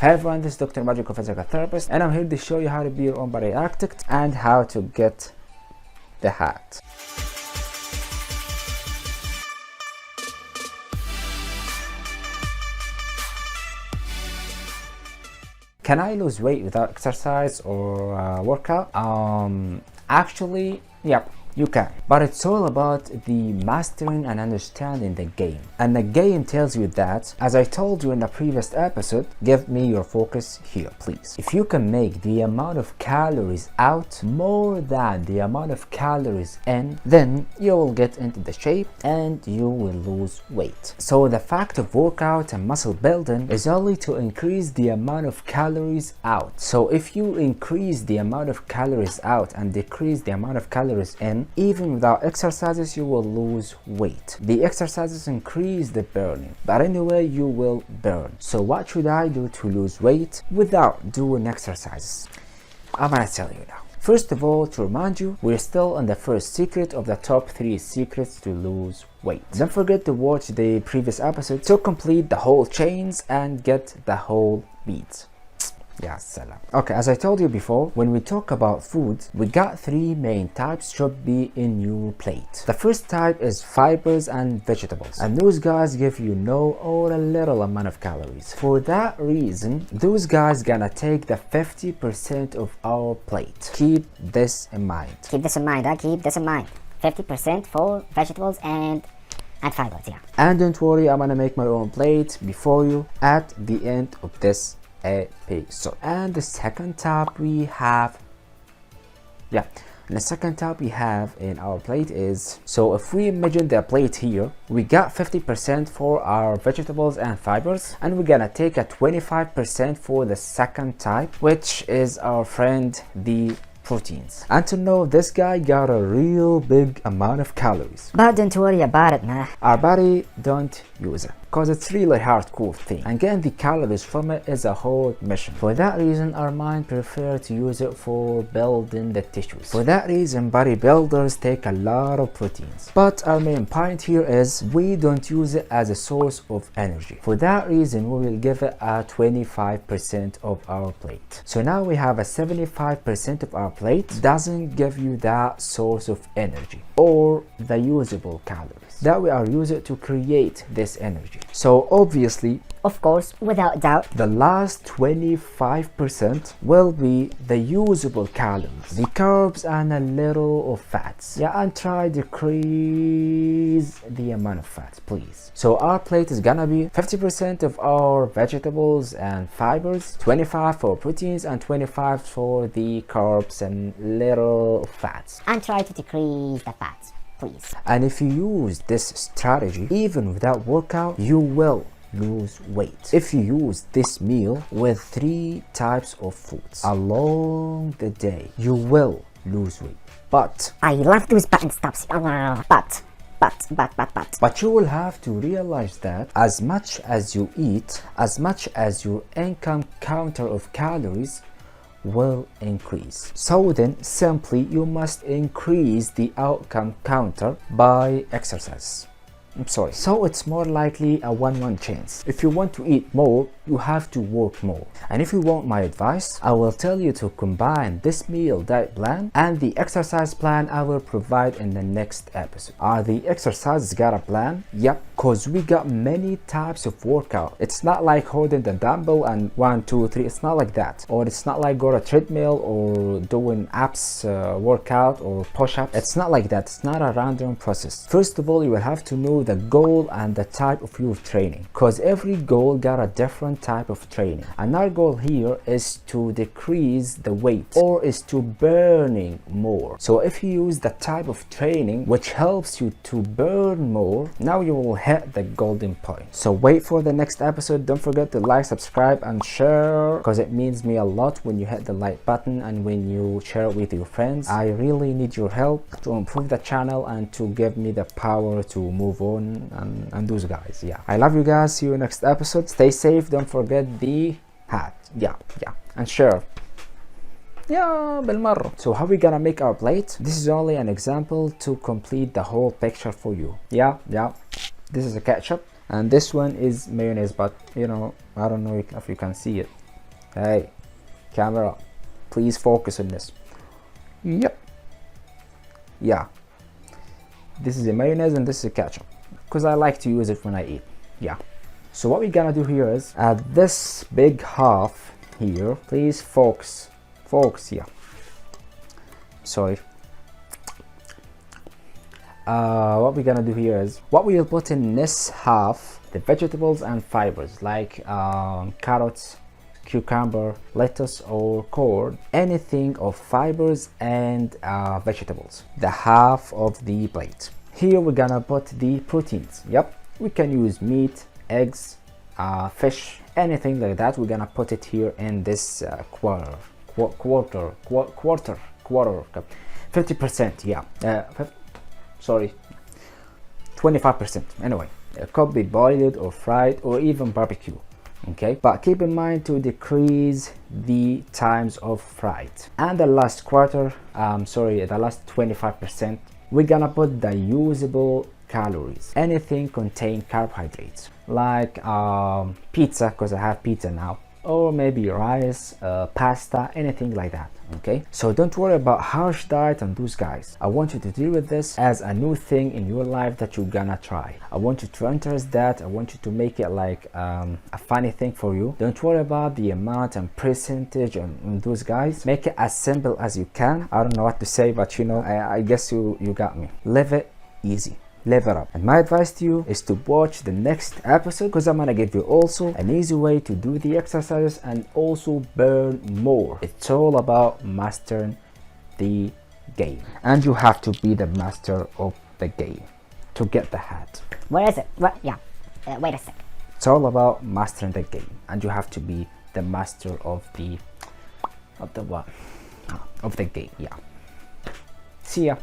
Hey everyone, this is Dr. Magico Physical Therapist, and I'm here to show you how to be your own body architect and how to get the hat. Can I lose weight without exercise or workout? Actually, yep, you can. But it's all about the mastering and understanding the game. And the game tells you that, as I told you in the previous episode, give me your focus here, please. If you can make the amount of calories out more than the amount of calories in, then you will get into the shape and you will lose weight. So the fact of workout and muscle building is only to increase the amount of calories out. So if you increase the amount of calories out and decrease the amount of calories in, even without exercises, you will lose weight. The exercises increase the burning, but anyway you will burn. So what should I do to lose weight without doing exercises? I'm gonna tell you now. First of all, to remind you, we're still on the first secret of the top 3 secrets to lose weight. Don't forget to watch the previous episode to complete the whole chains and get the whole beads. Yeah, salam. Okay, as I told you before, when we talk about food, we got 3 main types should be in your plate. The first type is fibers and vegetables, and those guys give you no or a little amount of calories. For that reason, those guys gonna take the 50% of our plate. Keep this in mind. Keep this in mind, keep this in mind. 50% for vegetables and fibers, yeah. And don't worry, I'm gonna make my own plate before you at the end of this episode. And the second type we have, the second type we have in our plate is, so if we imagine the plate here, we got 50% for our vegetables and fibers, and we're gonna take a 25% for the second type, which is our friend the proteins. And to know, this guy got a real big amount of calories, but don't worry about it, man. Our body don't use it because it's really hardcore thing, and getting the calories from it is a whole mission. For that reason, our mind prefer to use it for building the tissues. For that reason, bodybuilders take a lot of proteins, but our main point here is we don't use it as a source of energy. For that reason, we will give it a 25% of our plate. So now we have a 75% of our plate doesn't give you that source of energy or the usable calories that we are using to create this energy. So obviously, of course, without doubt, the last 25% will be the usable calories, the carbs and a little of fats. Yeah, and try decrease the amount of fats, please. So our plate is gonna be 50% of our vegetables and fibers, 25 for proteins, and 25 for the carbs and little fats. And try to decrease the fats, please. And if you use this strategy, even without workout, you will lose weight. If you use this meal with 3 types of foods along the day, you will lose weight. But I love those button stops. But you will have to realize that as much as you eat, as much as your income counter of calories will increase. So then simply you must increase the outcome counter by exercise. I'm sorry. So it's more likely a 1-1 chance. If you want to eat more, you have to work more. And if you want my advice, I will tell you to combine this meal diet plan and the exercise plan I will provide in the next episode. Are the exercises got a plan? Yep, cause we got many types of workout. It's not like holding the dumbbell and 1, 2, 3. It's not like that. Or it's not like go to a treadmill or doing abs workout or push-ups. It's not like that. It's not a random process. First of all, you will have to know the goal and the type of your training, because every goal got a different type of training, and our goal here is to decrease the weight or is to burning more. So if you use the type of training which helps you to burn more, now you will hit the golden point. So wait for the next episode. Don't forget to like, subscribe and share, because it means me a lot when you hit the like button and when you share it with your friends. I really need your help to improve the channel and to give me the power to move on and those guys. Yeah, I love you guys. See you next episode. Stay safe. Don't forget the hat. Yeah, and share. Yeah, بالمرة. So how we gonna make our plate? This is only an example to complete the whole picture for you. Yeah. This is a ketchup and this one is mayonnaise, but you know, I don't know if you can see it. Hey, camera, please focus on this. Yep. Yeah. This is a mayonnaise and this is a ketchup, because I like to use it when I eat. Yeah. So what we're gonna do here is at this big half here, please focus. Focus here. Sorry. What we're gonna do here is what we'll put in this half, the vegetables and fibers like carrots, cucumber, lettuce or corn, anything of fibers and vegetables, the half of the plate. Here we're gonna put the proteins. Yep, we can use meat, eggs, fish, anything like that. We're gonna put it here in this quarter, 50%. Yeah, sorry, 25%. Anyway, it could be boiled or fried or even barbecue. Okay, but keep in mind to decrease the times of fried. And the last quarter, the last 25%, we're gonna put the usable calories, anything contain carbohydrates like pizza, because I have pizza now, or maybe rice, pasta, anything like that. Okay, so don't worry about harsh diet on those guys. I want you to deal with this as a new thing in your life that you're gonna try. I want you to interest that. I want you to make it like a funny thing for you. Don't worry about the amount and percentage on those guys. Make it as simple as you can. I don't know what to say, but you know, I guess you got me. Live it easy. Live it up. And my advice to you is to watch the next episode, because I'm gonna give you also an easy way to do the exercises and also burn more. It's all about mastering the game, and you have to be the master of the game to get the hat. Where is it? What? Yeah. Wait a sec. It's all about mastering the game, and you have to be the master of the game. Yeah. See ya.